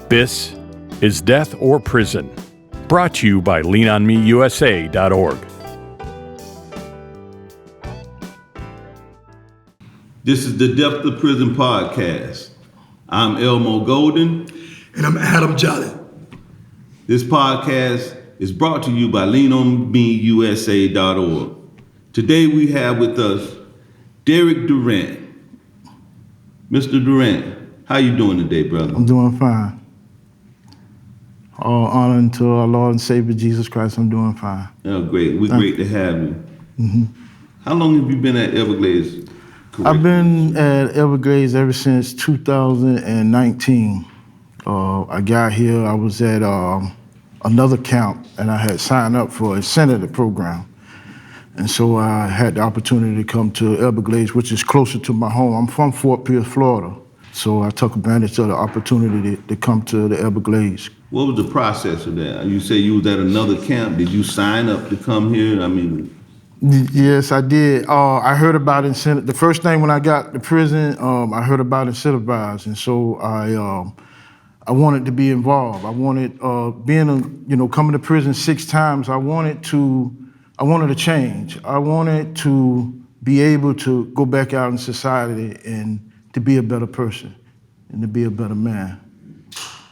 This is Death or Prison, brought to you by leanonmeusa.org. This is the Death or Prison podcast. I'm Elmo Golden. And I'm Adam Jolly. This podcast is brought to you by leanonmeusa.org. Today we have with us Derrick Durant. Mr. Durant, how you doing today, brother? I'm doing fine. All honor to our Lord and Savior Jesus Christ. I'm doing fine. Oh, great. We're great to have you. Mm-hmm. How long have you been at Everglades? I've been at Everglades ever since 2019. I got here, I was at another camp, and I had signed up for a senator program. And so I had the opportunity to come to Everglades, which is closer to my home. I'm from Fort Pierce, Florida. So I took advantage of the opportunity to come to the Everglades. What was the process of that? You say you was at another camp. Did you sign up to come here? Yes, I did. I heard about it. The first thing when I got to prison, I heard about incentivized, and so I wanted to be involved. I wanted coming to prison 6 times. I wanted to change. I wanted to be able to go back out in society and to be a better person and to be a better man,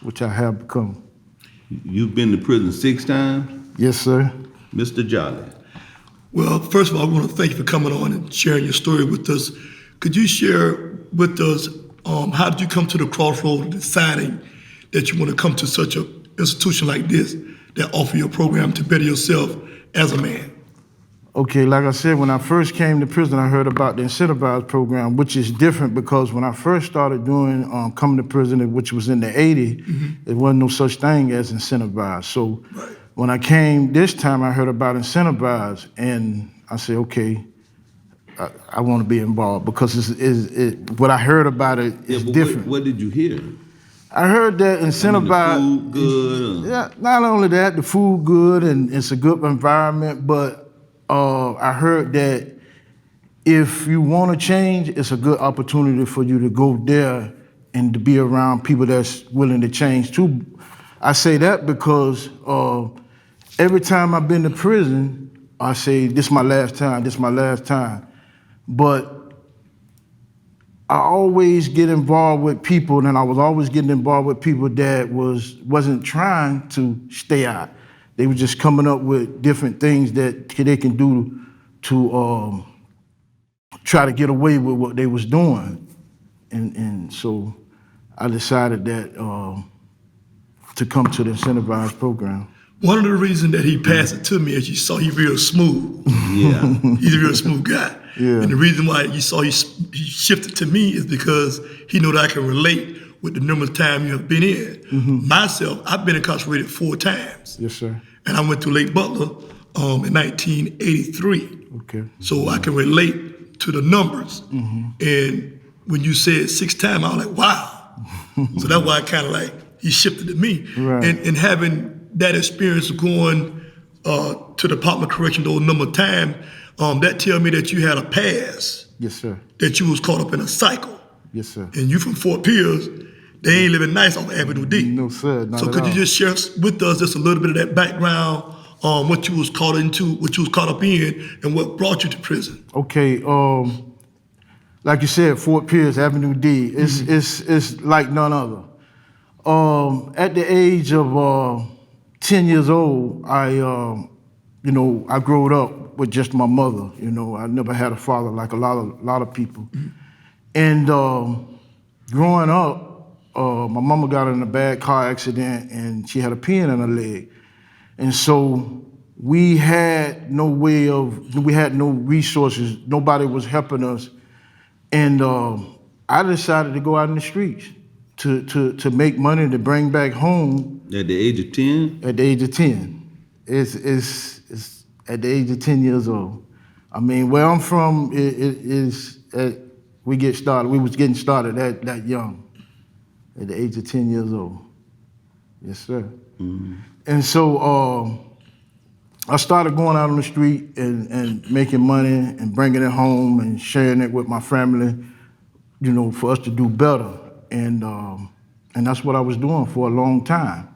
which I have become. You've been to prison 6 times? Yes, sir. Mr. Jolly. Well, first of all, I want to thank you for coming on and sharing your story with us. Could you share with us how did you come to the crossroads of deciding that you want to come to such an institution like this that offer you a program to better yourself as a man? Okay, like I said, when I first came to prison, I heard about the incentivized program, which is different because when I first started doing coming to prison, which was in the 80s, there wasn't no such thing as incentivized. So when I came this time, I heard about incentivized, and I said, okay, I want to be involved because what I heard about it is different. What did you hear? I heard that incentivized. The food good. Yeah, not only that, the food good and it's a good environment, but I heard that if you want to change, it's a good opportunity for you to go there and to be around people that's willing to change too. I say that because every time I've been to prison, I say, this is my last time, this is my last time. But I always get involved with people, and I was always getting involved with people that wasn't trying to stay out. They were just coming up with different things that they can do to try to get away with what they was doing. And so I decided that to come to the incentivized program. One of the reasons that he passed it to me is you saw he's real smooth. Yeah. He's a real smooth guy. Yeah. And the reason why you saw he shifted to me is because he know that I can relate with the numerous time you have been in. Mm-hmm. Myself, I've been incarcerated 4 times. Yes, sir. And I went to Lake Butler in 1983. Okay. So I can relate to the numbers. Mm-hmm. And when you said 6 times, I was like, wow. So that's why I kind of like, he shifted to me. Right. And having that experience of going to the Department of Correction those number of times, that tell me that you had a past. Yes, sir. That you was caught up in a cycle. Yes, sir. And you from Fort Pierce, they ain't living nice on Avenue D. No, sir, not So at could all. you just share with us just a little bit of that background, what you was caught into, what you was caught up in, and what brought you to prison? Okay, like you said, Fort Pierce, Avenue D, it's like none other. At the age of 10 years old, I grew up with just my mother. I never had a father like a lot of people. And growing up, my mama got in a bad car accident and she had a pin in her leg. And so we had no resources, nobody was helping us. And I decided to go out in the streets to make money to bring back home. At the age of 10? At the age of 10. It's at the age of 10 years old. I mean, where I'm from, we was getting started that young, at the age of 10 years old. Yes, sir. Mm-hmm. And so I started going out on the street and making money and bringing it home and sharing it with my family, for us to do better. And And that's what I was doing for a long time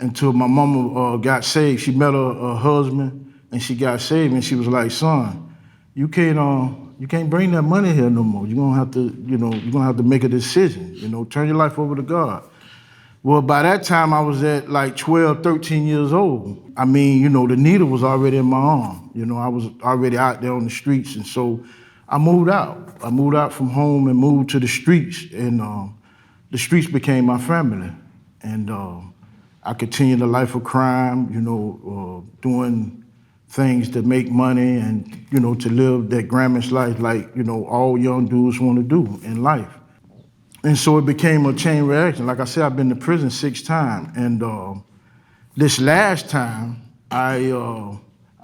until my mama got saved. She met her husband and she got saved, and she was like, son, you can't bring that money here no more. You're gonna have to make a decision, turn your life over to God. Well, by that time I was at like 12, 13 years old. I mean, the needle was already in my arm. I was already out there on the streets, and so I moved out. I moved out from home and moved to the streets, and the streets became my family. And I continued a life of crime, doing things to make money and, to live that Grammys life like, all young dudes want to do in life. And so it became a chain reaction. Like I said, I've been to prison 6 times. And this last time, I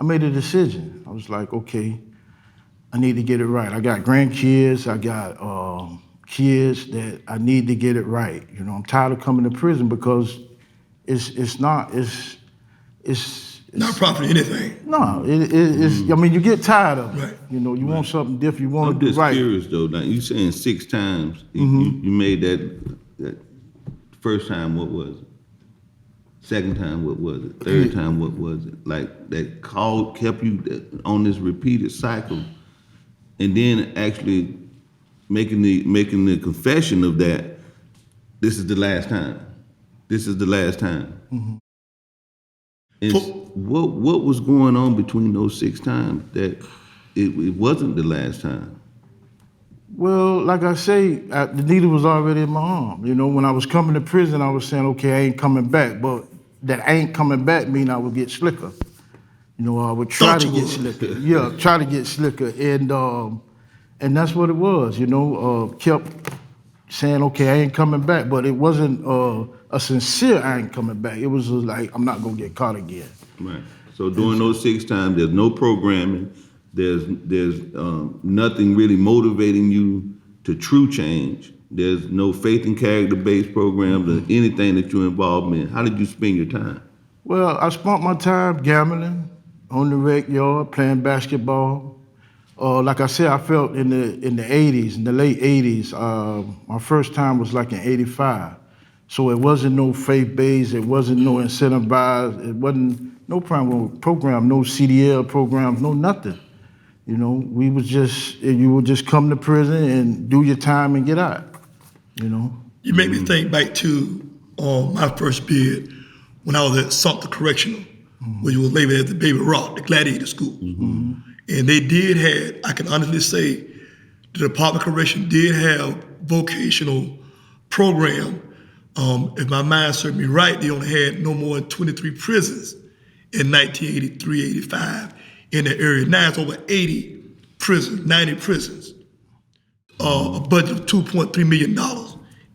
made a decision. I was like, okay, I need to get it right. I got grandkids, I got kids that I need to get it right. I'm tired of coming to prison because it's not profiting anything. No, it's. I mean, you get tired of it. Right. You want something different. You want I'm to do just right. curious though. Now you saying 6 times. You made that first time. What was it? Second time. What was it? Third time. What was it? Like that call kept you on this repeated cycle, and then actually making the confession of that. This is the last time. This is the last time. And what was going on between those 6 times that it wasn't the last time? Well, like I say, the needle was already in my arm. When I was coming to prison, I was saying, okay, I ain't coming back. But that ain't coming back mean I would get slicker. I would try to get slicker. Yeah, try to get slicker. And that's what it was, kept saying, okay, I ain't coming back. But it wasn't a sincere I ain't coming back. It was just like, I'm not gonna get caught again. Right. So during those 6 times, there's no programming. There's nothing really motivating you to true change. There's no faith and character-based programs or anything that you're involved in. How did you spend your time? Well, I spent my time gambling on the rec yard, playing basketball. Like I said, I felt in the 80s, in the late 80s, my first time was like in 85. So it wasn't no faith-based, it wasn't no incentivized, it wasn't no program, no CDL programs, no nothing. We was you would just come to prison and do your time and get out, You make me think back to my first bid when I was at Sumter Correctional, where you was labeled as the Baby Rock, the gladiator school. And they did have, I can honestly say, the Department of Correction did have vocational program. If my mind served me right, they only had no more than 23 prisons in 1983, 85 in the area. Now it's over 80 prisons, 90 prisons. A budget of $2.3 million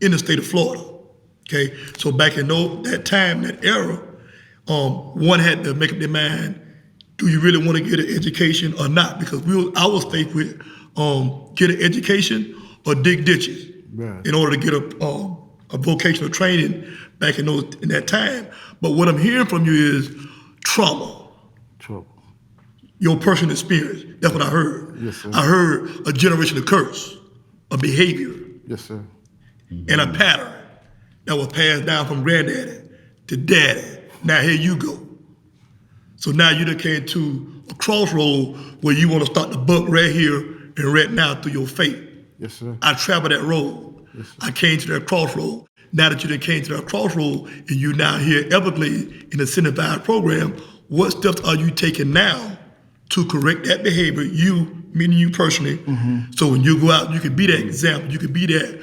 in the state of Florida. Okay, so back in that time, that era, one had to make up their mind, do you really want to get an education or not? Because I was faced with get an education or dig ditches in order to get a vocational training back in that time. But what I'm hearing from you is trauma. Trouble. Your personal experience. That's what I heard. Yes, sir. I heard a generational curse, a behavior, Yes, sir. and a pattern that was passed down from granddaddy to daddy. Now here you go. So now you done came to a crossroad where you want to start the buck right here and right now through your faith. Yes, sir. I traveled that road. Yes, sir. I came to that crossroad. Now that you done came to that crossroad and you now here Everglades in the incentivized program, what steps are you taking now to correct that behavior, you, meaning you personally, so when you go out, you can be that example, you can be that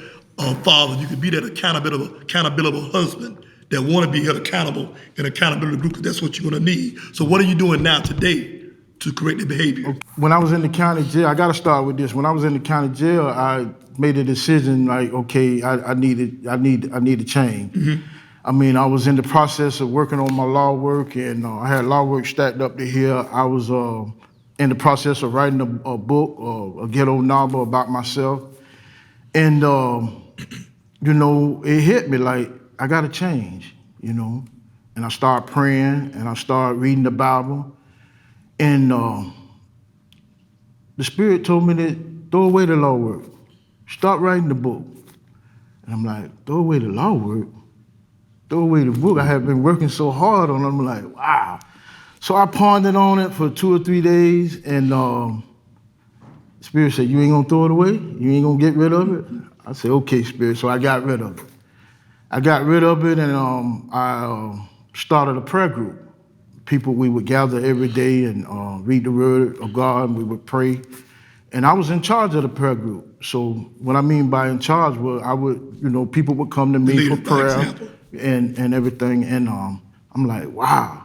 father, you can be that accountable husband that want to be held accountable in accountability group, because that's what you're going to need. So what are you doing now today to correct the behavior? When I was in the county jail, I got to start with this. When I was in the county jail, I made a decision like, okay, I need to change. I mean, I was in the process of working on my law work, and I had law work stacked up to here. I was in the process of writing a book, a ghetto novel about myself. And, it hit me like, I got to change, And I started praying, and I started reading the Bible. And the Spirit told me to throw away the law work. Start writing the book. And I'm like, throw away the law work, throw away the book. I had been working so hard on it. I'm like, wow. So I pondered on it for 2 or 3 days, and Spirit said, you ain't gonna throw it away? You ain't gonna get rid of it? I said, okay, Spirit. So I got rid of it. I got rid of it, and I started a prayer group. People, we would gather every day and read the word of God, and we would pray. And I was in charge of the prayer group. So what I mean by in charge was I would, people would come to me for prayer and everything. And I'm like, wow.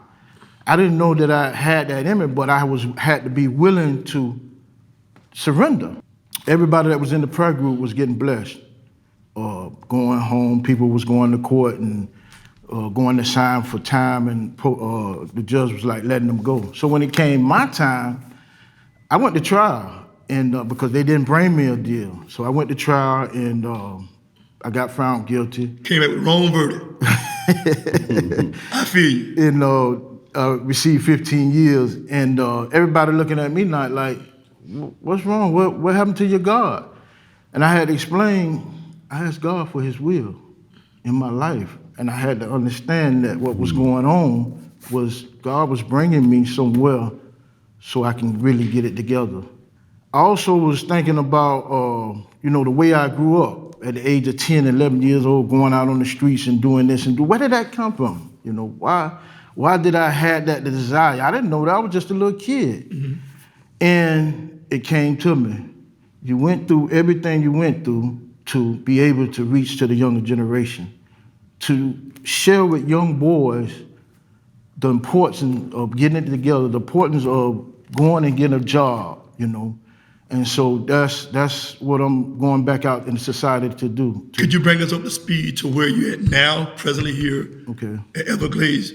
I didn't know that I had that in me, but I had to be willing to surrender. Everybody that was in the prayer group was getting blessed. Going home, people was going to court and going to sign for time, and the judge was like letting them go. So when it came my time, I went to trial, and because they didn't bring me a deal. So I went to trial, and I got found guilty. Came back with wrong verdict. I feel you. And received 15 years, and everybody looking at me like, what's wrong? What happened to your God? And I had to explain, I asked God for his will in my life. And I had to understand that what was going on was God was bringing me somewhere so I can really get it together. I also was thinking about, the way I grew up at the age of 10, 11 years old, going out on the streets and doing this and where did that come from? Why did I have that desire? I didn't know that. I was just a little kid. Mm-hmm. And it came to me. You went through everything you went through to be able to reach to the younger generation, to share with young boys the importance of getting it together, the importance of going and getting a job, And so that's what I'm going back out in society to do. Could you bring us up to speed to where you're at now, presently here at Everglades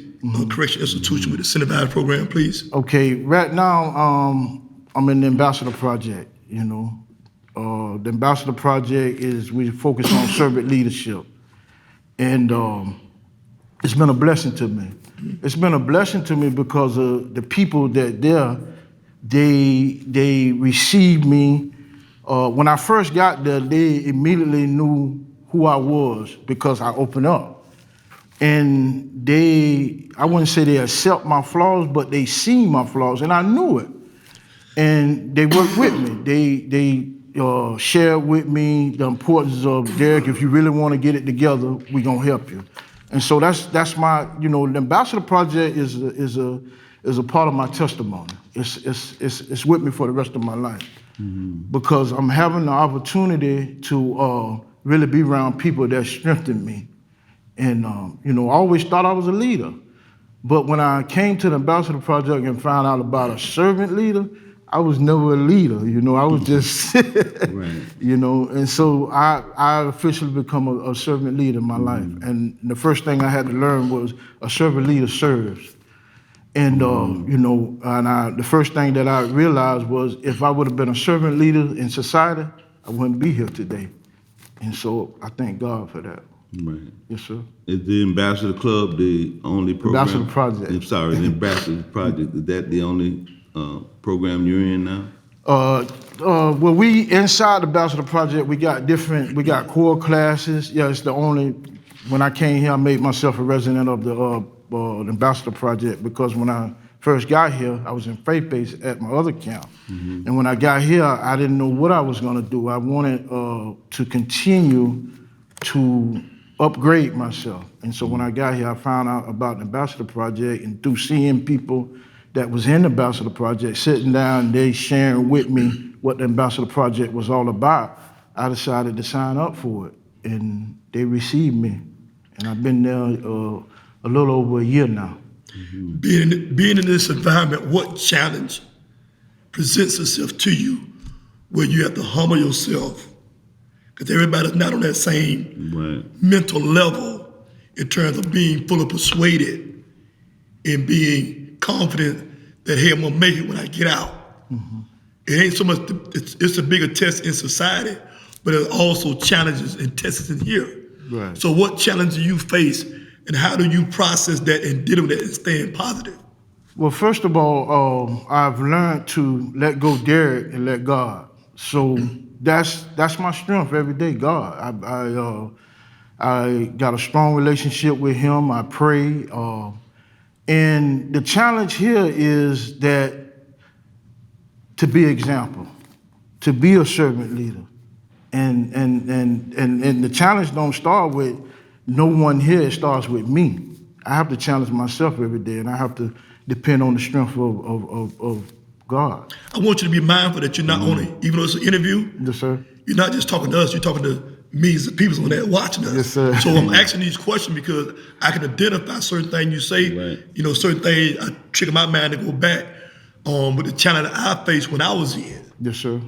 Correction Institution with the Cinevise program, please? Okay, right now I'm in the Ambassador Project, The Ambassador Project we focus on servant leadership. And it's been a blessing to me. It's been a blessing to me because of the people that they received me. When I first got there, they immediately knew who I was because I opened up. And I wouldn't say they accept my flaws, but they see my flaws, and I knew it. And they worked with me. They shared with me the importance of, Derrick, if you really want to get it together, we're going to help you. And so that's my, the Ambassador Project is a part of my testimony. It's with me for the rest of my life. Mm-hmm. Because I'm having the opportunity to really be around people that strengthen me. And, I always thought I was a leader. But when I came to the Ambassador Project and found out about a servant leader, I was never a leader, I was just, right. And so I officially become a servant leader in my life. And the first thing I had to learn was a servant leader serves. And, the first thing that I realized was if I would have been a servant leader in society, I wouldn't be here today. And so I thank God for that. Right. Yes, sir. Is the Ambassador Club the only program? Ambassador Project. I'm sorry, the Ambassador Project. Is that the only program you're in now? Well, we inside the Ambassador Project, we got core classes. Yeah, it's the only, when I came here, I made myself a resident of the Ambassador Project because when I first got here, I was in faith-based at my other camp. Mm-hmm. And when I got here, I didn't know what I was gonna do. I wanted to continue to upgrade myself. And so when I got here, I found out about the Ambassador Project, and through seeing people that was in the Ambassador Project, sitting down, they sharing with me what the Ambassador Project was all about, I decided to sign up for it. And they received me. And I've been there a little over a year now. Mm-hmm. Being in this environment, what challenge presents itself to you where you have to humble yourself? Because everybody's not on that same mental level in terms of being fully persuaded and being confident that, hey, I'm gonna make it when I get out. Mm-hmm. It ain't so much, it's a bigger test in society, but there's also challenges and tests in here. Right. So what challenge do you face and how do you process that and deal with it and staying positive? Well, first of all, I've learned to let go Derrick and let God. So that's my strength every day, God. I got a strong relationship with him. I pray. And the challenge here is that to be example, to be a servant leader. And the challenge don't start with no one here, it starts with me. I have to challenge myself every day, and I have to depend on the strength of God. I want you to be mindful that you're not only, even though it's an interview, Yes, sir. you're not just talking to us, you're talking to millions of people when they're watching us. Yes, sir. So I'm asking these questions because I can identify certain things you say, Right. Certain things I trigger my mind to go back with the challenge that I faced when I was in. Yes, sir.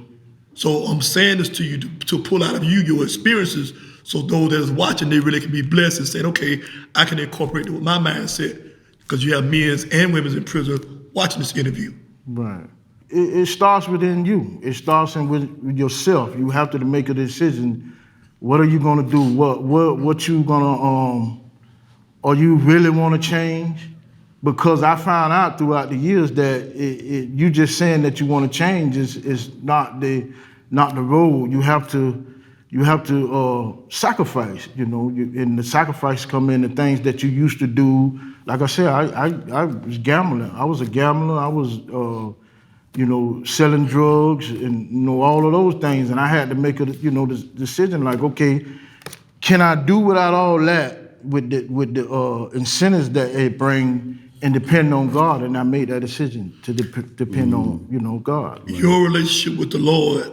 So I'm saying this to you to pull out of you your experiences so those that is watching, they really can be blessed and saying, okay, I can incorporate it with my mindset because you have men and women in prison watching this interview. Right. It starts within you. It starts with yourself. You have to make a decision. What are you gonna do? What you gonna or you really wanna change? Because I found out throughout the years that you just saying that you want to change is not the road. You have to sacrifice. And the sacrifice come in the things that you used to do. Like I said, I was gambling. I was a gambler. I was selling drugs and all of those things. And I had to make a decision like, okay, can I do without all that with the incentives that it bring? And depend on God, and I made that decision to depend on God. Your relationship with the Lord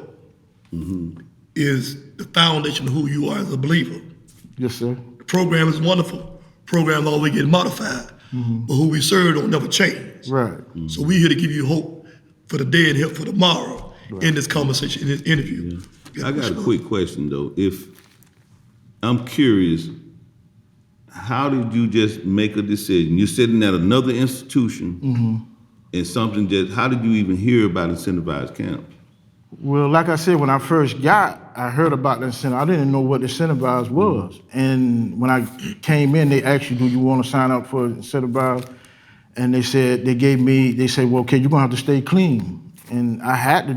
is the foundation of who you are as a believer. Yes, sir. The program is wonderful. Programs always get modified, but who we serve don't never change. Right. So we're here to give you hope for the day and help for tomorrow in this conversation, in this interview. I got a quick question though. If I'm curious, how did you just make a decision? You're sitting at another institution and something how did you even hear about incentivized camp? Well, like I said, when I first I heard about the incentive. I didn't know what the incentivized was. And when I came in, they asked you, do you want to sign up for incentivized? And they said, well, okay, you're gonna have to stay clean. And I had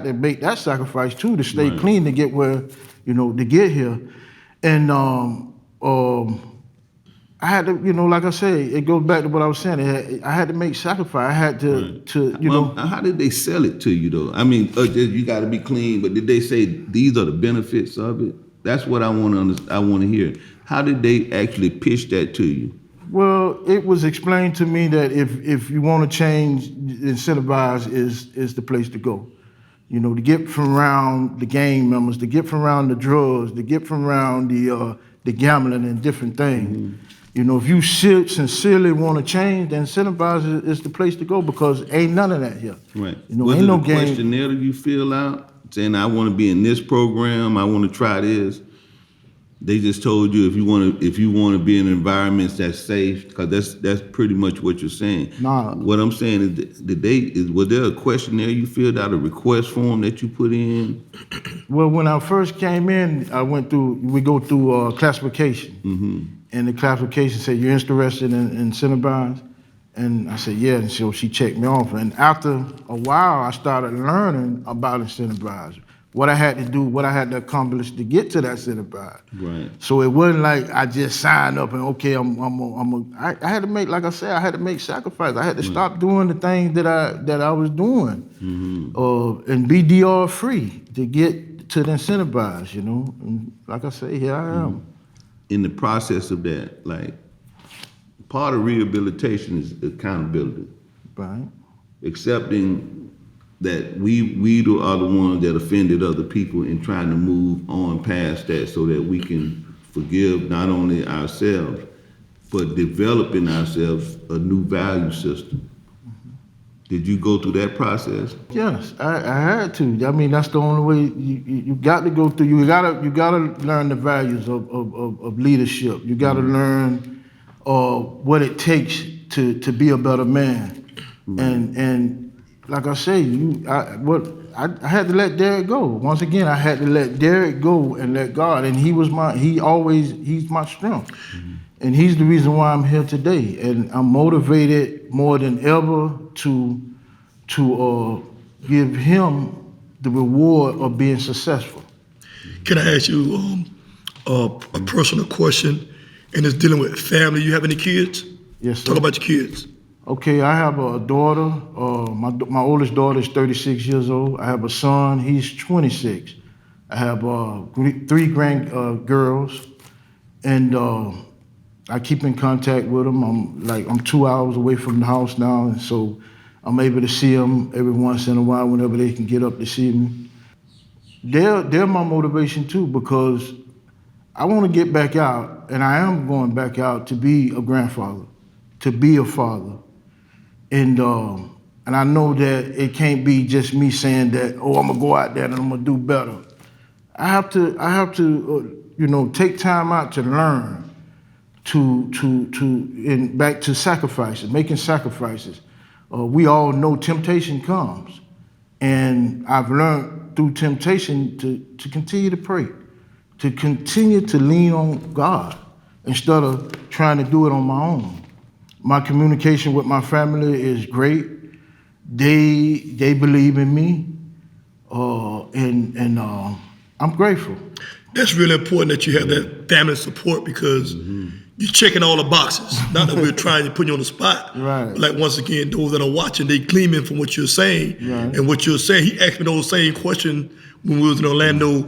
to make that sacrifice too, to stay clean to get where, to get here. And I had to, like I say, it goes back to what I was saying. I had to make sacrifice. I had to, How did they sell it to you though? I mean, you got to be clean, but did they say these are the benefits of it? That's what I want to hear. How did they actually pitch that to you? Well, it was explained to me that if you want to change, incentivize is the place to go. To get from around the gang members, to get from around the drugs, to get from around the gambling and different things. If you sincerely want to change, then incentivize is the place to go because ain't none of that here. Right. Was ain't it no a questionnaire that you fill out saying I want to be in this program, I want to try this? They just told you if you want to be in environments that's safe, because that's pretty much what you're saying. Nah. What I'm saying is, was there a questionnaire you filled out, a request form that you put in? Well, when I first came in, we go through classification. And the classification said, you're interested in incentivize? And I said, yeah, and so she checked me off. And after a while, I started learning about incentivize, what I had to do, what I had to accomplish to get to that incentivize. Right. So it wasn't like I just signed up and okay, I had to make, like I said, I had to make sacrifice. I had to stop doing the things that I was doing, and be DR free to get to the incentivize. And like I say, here I am. In the process of that, like, part of rehabilitation is accountability. Right. Accepting that we are the ones that offended other people and trying to move on past that so that we can forgive not only ourselves, but developing ourselves a new value system. Did you go through that process? Yes, I had to. I mean, that's the only way you got to go through. You gotta learn the values of leadership. You gotta learn what it takes to be a better man. And like I say, I had to let Derrick go. Once again, I had to let Derrick go and let God. And he's my strength. And he's the reason why I'm here today. And I'm motivated more than ever to give him the reward of being successful. Can I ask you, a personal question, and it's dealing with family. You have any kids? Yes, sir. Talk about your kids. Okay, I have a daughter. My oldest daughter is 36 years old. I have a son. He's 26. I have 3 girls, and I keep in contact with them. I'm 2 hours away from the house now, and so I'm able to see them every once in a while whenever they can get up to see me. They're my motivation too, because I want to get back out, and I am going back out to be a grandfather, to be a father. And I know that it can't be just me saying that, oh, I'm gonna go out there and I'm gonna do better. I have to take time out to learn, and back to sacrifices, making sacrifices. We all know temptation comes, and I've learned through temptation to continue to pray, to continue to lean on God instead of trying to do it on my own. My communication with my family is great. They believe in me, and I'm grateful. That's really important that you have that family support, because you're checking all the boxes. Not that we're trying to put you on the spot. Right. But like, once again, those that are watching, they gleaming from what you're saying. Right. And what you're saying. He asked me those same questions when we was in Orlando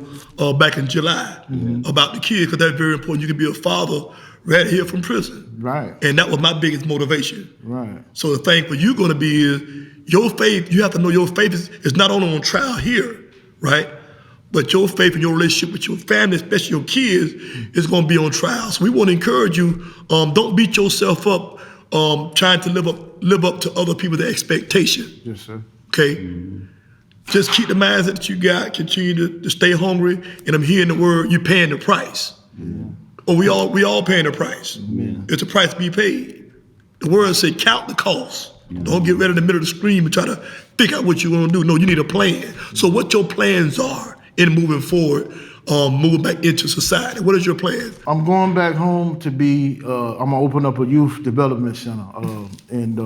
back in July about the kids, because that's very important. You can be a father right here from prison. Right. And that was my biggest motivation. Right. So the thing for you going to be is your faith. You have to know your faith is not only on trial here, right? But your faith and your relationship with your family, especially your kids, is going to be on trial. So we want to encourage you, don't beat yourself up trying to live up to other people's expectation. Yes, sir. Okay? Just keep the mindset that you got, continue to stay hungry, and I'm hearing the word, you're paying the price. Or we all paying the price. It's a price to be paid. The word says count the cost. Don't get ready in the middle of the screen and try to figure out what you're going to do. No, you need a plan. So what your plans are in moving forward, moving back into society. What is your plan? I'm going back home to be, I'm gonna open up a youth development center. And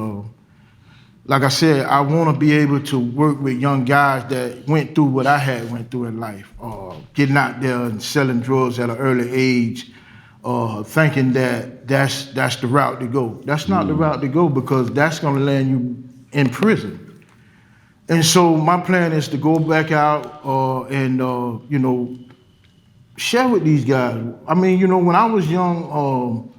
like I said, I wanna be able to work with young guys that went through what I had went through in life. Getting out there and selling drugs at an early age, thinking that that's the route to go. That's not the route to go, because that's gonna land you in prison. And so my plan is to go back out and share with these guys. I mean, when I was young,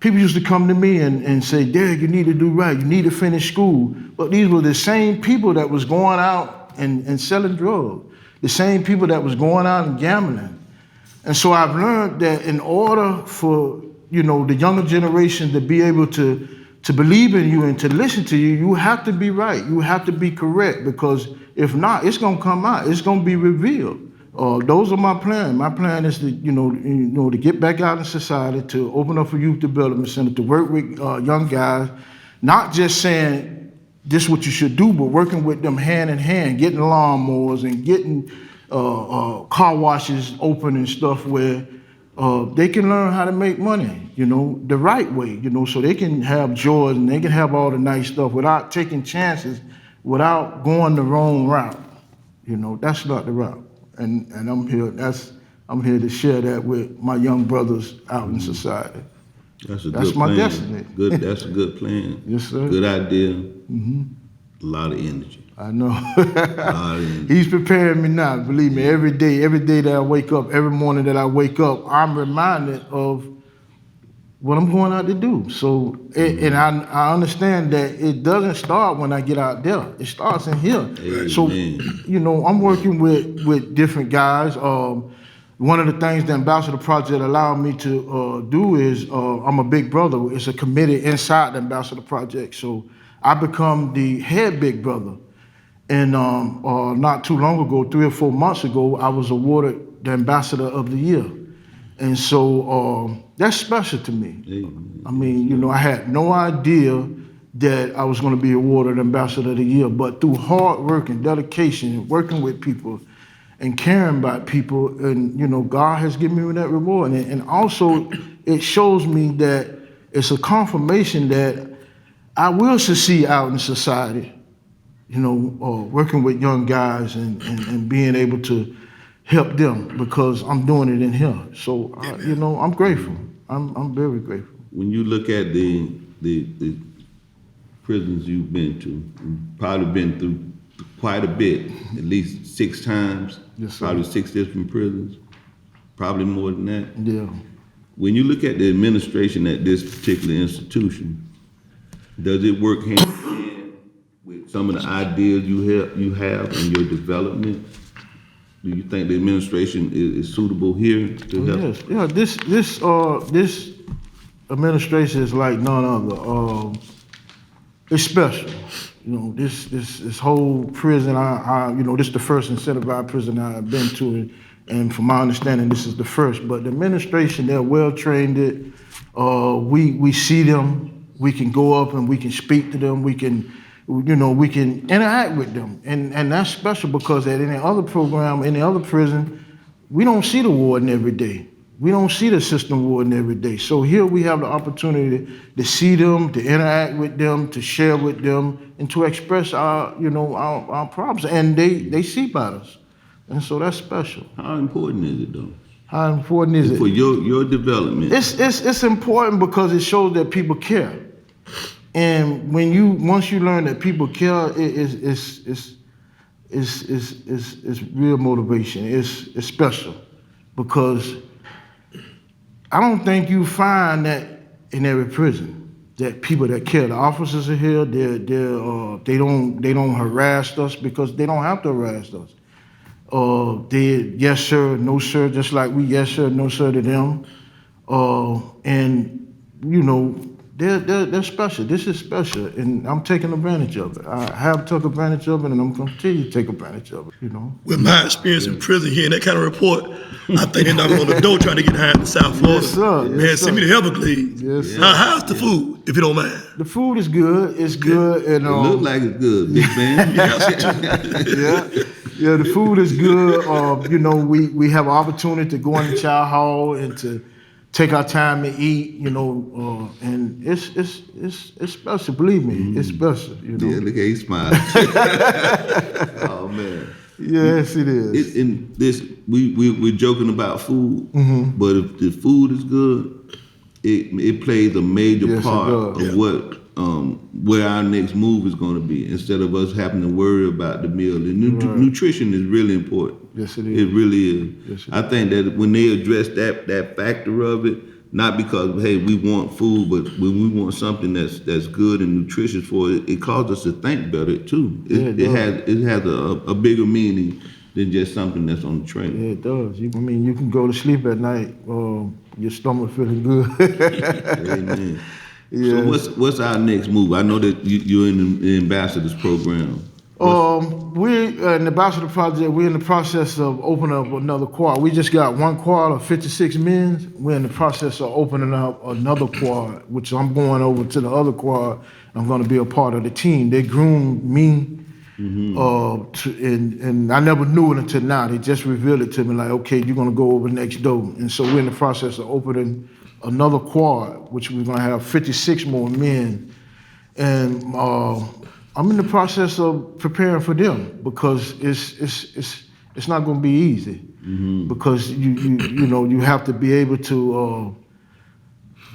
people used to come to me and say, Derrick, you need to do right. You need to finish school. But these were the same people that was going out and selling drugs, the same people that was going out and gambling. And so I've learned that in order for, the younger generation to be able to believe in you and to listen to you, you have to be right. You have to be correct, because if not, it's gonna come out. It's gonna be revealed. Those are my plans. My plan is to, to get back out in society, to open up a youth development center, to work with young guys, not just saying this is what you should do, but working with them hand in hand, getting lawnmowers and getting car washes open and stuff where they can learn how to make money, the right way, so they can have joy and they can have all the nice stuff without taking chances, without going the wrong route. That's not the route. And I'm here to share that with my young brothers out in society. That's That's good my plan. destiny. That's a good plan. Yes, sir. Good idea. A lot of energy. I know. He's preparing me now. Believe me, every day that I wake up, every morning that I wake up, I'm reminded of what I'm going out to do. So, and I understand that it doesn't start when I get out there. It starts in here. Amen. So, I'm working with different guys. One of the things the Ambassador Project allowed me to do is, I'm a big brother. It's a committee inside the Ambassador Project. So I become the head big brother. And not too long ago, 3 or 4 months ago, I was awarded the Ambassador of the Year. And so that's special to me. Amen. I mean, I had no idea that I was going to be awarded Ambassador of the Year, but through hard work and dedication, working with people and caring about people, and God has given me that reward. And also, it shows me that it's a confirmation that I will succeed out in society. Working with young guys and being able to help them because I'm doing it in here. So you know, I'm grateful. I'm very grateful. When you look at the prisons you've been to, you've probably been through quite a bit, at least 6 times, Yes, sir. probably 6 different prisons, probably more than that. Yeah. When you look at the administration at this particular institution, does it work hand in hand with some of the ideas you have in your development? Do you think the administration is suitable here to help? Yes. Yeah. This administration is like none other. It's special. You know, this whole prison. You know, this is the first incentivized prison I've been to, and from my understanding, this is the first. But the administration, they're well trained. We see them. We can go up and we can speak to them. We can interact with them, and that's special because at any other program, any other prison, we don't see the warden every day. We don't see the assistant warden every day. So here we have the opportunity to see them, to interact with them, to share with them, and to express our problems. And they see about us. And so that's special. How important is it though? How important is it? For your development. It's important because it shows that people care. And once you learn that people care, it's real motivation. It's special because I don't think you find that in every prison, that people that care. The officers are here. They don't harass us because they don't have to harass us. They yes sir, no sir, just like we yes sir, no sir to them. And you know, they're special. This is special, and I'm taking advantage of it. I have took advantage of it, and I'm going to continue to take advantage of it. You know. With my experience in prison, hearing that kind of report, I think they're knocking on the door trying to get hired in South Florida. Yes, sir. Man, Yes, send me sir. to Everglades. Yes, sir. How's the food, if you don't mind? The food is good. It's good, and It look like it's good, big man. yeah, the food is good. You know, we have an opportunity to go in the chow hall and to take our time to eat. You know, and it's special. Believe me, it's special. You know. Yeah, look at he smiling. Oh man. Yes, it is. In this, we're joking about food, but if the food is good, it plays a major Yes, it part does. of what where our next move is going to be. Instead of us having to worry about the meal, the nutrition is really important. Yes, it is. It really is. Yes, it I think that when they address that factor of it, not because hey we want food, but when we want something that's good and nutritious for it, it causes us to think better too. It has a bigger meaning than just something that's on the tray. Yeah, it does. You can go to sleep at night, your stomach feeling good. Amen. Yeah. So what's our next move? I know that you're in the ambassadors program. We're in the Ambassador Project. We're in the process of opening up another quad. We just got one quad of 56 men. We're in the process of opening up another quad, which I'm going over to the other quad. I'm going to be a part of the team. They groomed me, and I never knew it until now. They just revealed it to me, like, okay, you're going to go over next door. And so we're in the process of opening another quad, which we're going to have 56 more men. And I'm in the process of preparing for them because it's not going to be easy because you have to be able to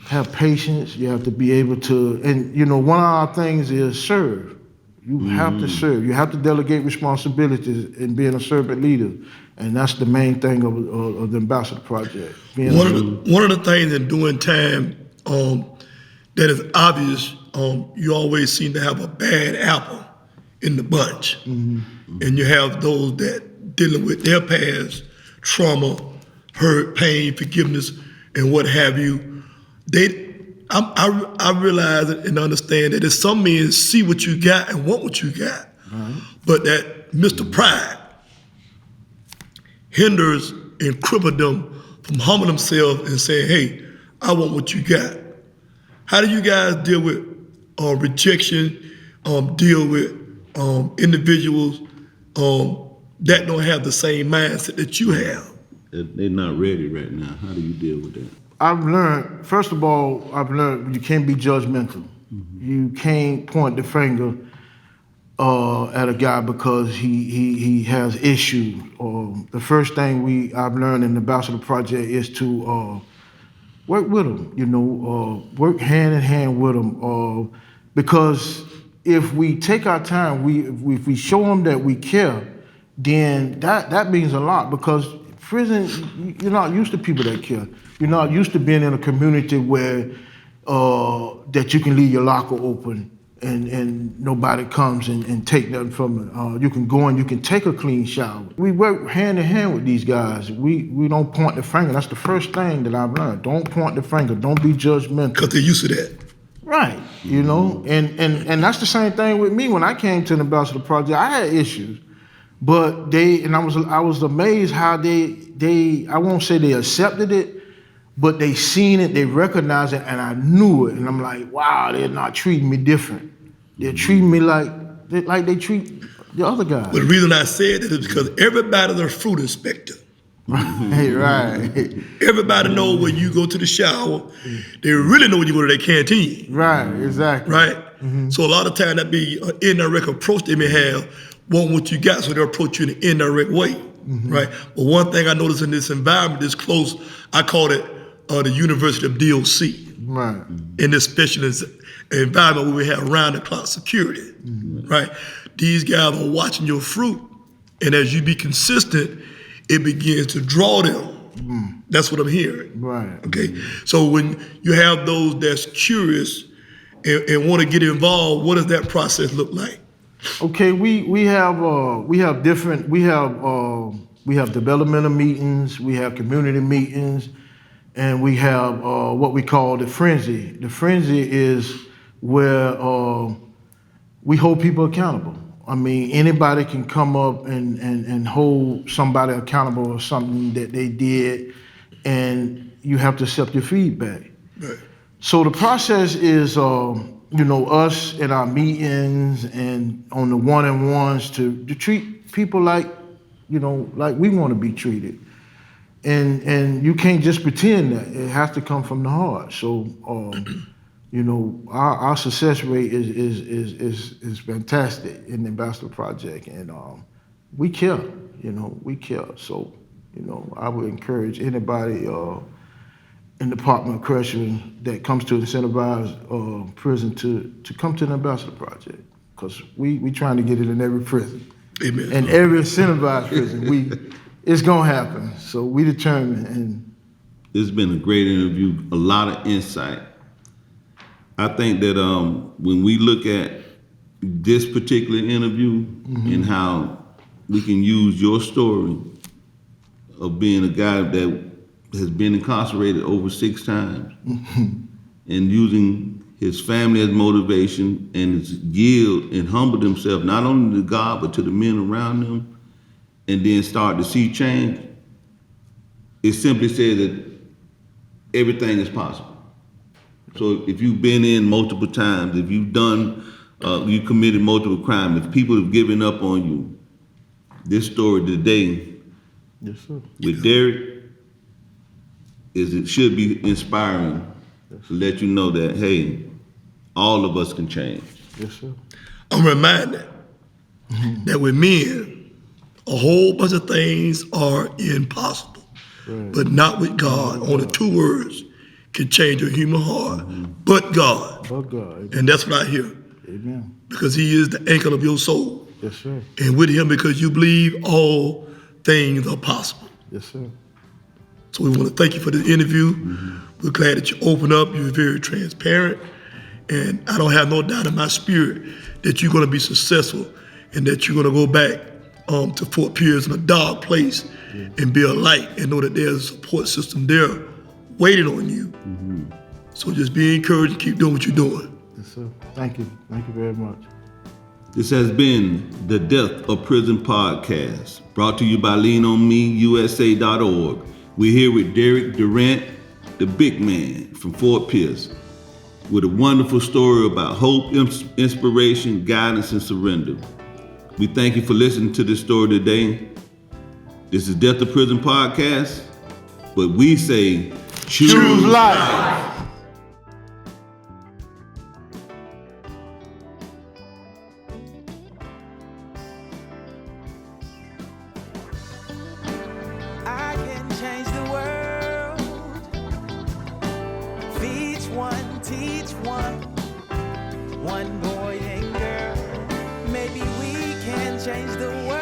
have patience. You have to be able to, and one of our things is serve. You have to serve. You have to delegate responsibilities in being a servant leader, and that's the main thing of the Ambassador Project. One of the things in doing time that is obvious. You always seem to have a bad apple in the bunch. And you have those that dealing with their past, trauma, hurt, pain, forgiveness, and what have you. I realize and understand that there's some men see what you got and want what you got, but that Mr. Pride hinders and cripples them from humbling themselves and saying, hey, I want what you got. How do you guys deal with rejection, deal with individuals that don't have the same mindset that you have? They're not ready right now. How do you deal with that? I've learned you can't be judgmental. You can't point the finger. at a guy because he has issues. The first thing I've learned in the Ambassador Project is to work with them, work hand in hand with them, because if we take our time, if we show them that we care, then that means a lot, because prison, you're not used to people that care. You're not used to being in a community where that you can leave your locker open and nobody comes and take nothing from it. You can go and you can take a clean shower. We work hand in hand with these guys. We don't point the finger. That's the first thing that I've learned. Don't point the finger. Don't be judgmental. Because they're used to that. Right, and that's the same thing with me. When I came to the Ambassador Project, I had issues, but I was amazed how they I won't say they accepted it, but they seen it, they recognized it, and I knew it. And I'm like, wow, they're not treating me different. They're treating me like they treat the other guys. But the reason I said that is because everybody's a fruit inspector. Right. Everybody knows when you go to the shower, they really know when you go to their canteen. Right, exactly. Right? Mm-hmm. So a lot of time that be an indirect approach they may have, want what you got, so they'll approach you in an indirect way. Mm-hmm. Right? But one thing I noticed in this environment, this close, I call it the University of DOC. Right. In this specialist environment where we have round-the-clock security. Mm-hmm. Right? These guys are watching your fruit, and as you be consistent, it begins to draw them. Mm. That's what I'm hearing. Right. Okay. So when you have those that's curious and want to get involved, what does that process look like? Okay, we have developmental meetings, we have community meetings, and we have what we call the frenzy. The frenzy is where we hold people accountable. I mean, anybody can come up and hold somebody accountable for something that they did, and you have to accept your feedback. Right. So the process is, us in our meetings and on the one-on-ones to treat people like we want to be treated. And you can't just pretend that. It has to come from the heart. So, our success rate is fantastic in the Ambassador Project, and we care. We care. So, I would encourage anybody in the Department of Corrections that comes to incentivize prison to come to the Ambassador Project, because we trying to get it in every prison. Amen. And every incentivized prison, it's gonna happen. So we determined. And it's been a great interview, a lot of insight. I think that when we look at this particular interview, mm-hmm. and how we can use your story of being a guy that has been incarcerated over 6 times, mm-hmm. and using his family as motivation and his yield and humbled himself not only to God but to the men around him, and then start to see change, it simply says that everything is possible. So if you've been in multiple times, if you've you committed multiple crimes, if people have given up on you, this story today, yes, sir. With Derrick, it should be inspiring, to let you know that, hey, all of us can change. Yes, sir. I'm reminded that with men, a whole bunch of things are impossible, right. But not with God. Only 2 words can change a human heart, mm-hmm. but God. But God. And that's what I hear. Amen. Because he is the anchor of your soul. Yes, sir. And with him, because you believe all things are possible. Yes, sir. So we want to thank you for this interview. Mm-hmm. We're glad that you opened up. You're very transparent. And I don't have no doubt in my spirit that you're going to be successful and that you're going to go back to Fort Pierce in a dark place, yeah. and be a light and know that there's a support system there waiting on you. Mm-hmm. So just be encouraged and keep doing what you're doing. Yes, sir. Thank you. Thank you very much. This has been the Death of Prison Podcast, brought to you by LeanOnMeUSA.org. We're here with Derrick Durant, the big man from Fort Pierce, with a wonderful story about hope, inspiration, guidance, and surrender. We thank you for listening to this story today. This is Death of Prison Podcast, but we say, choose life. one, teach one boy and girl. Maybe we can change the world.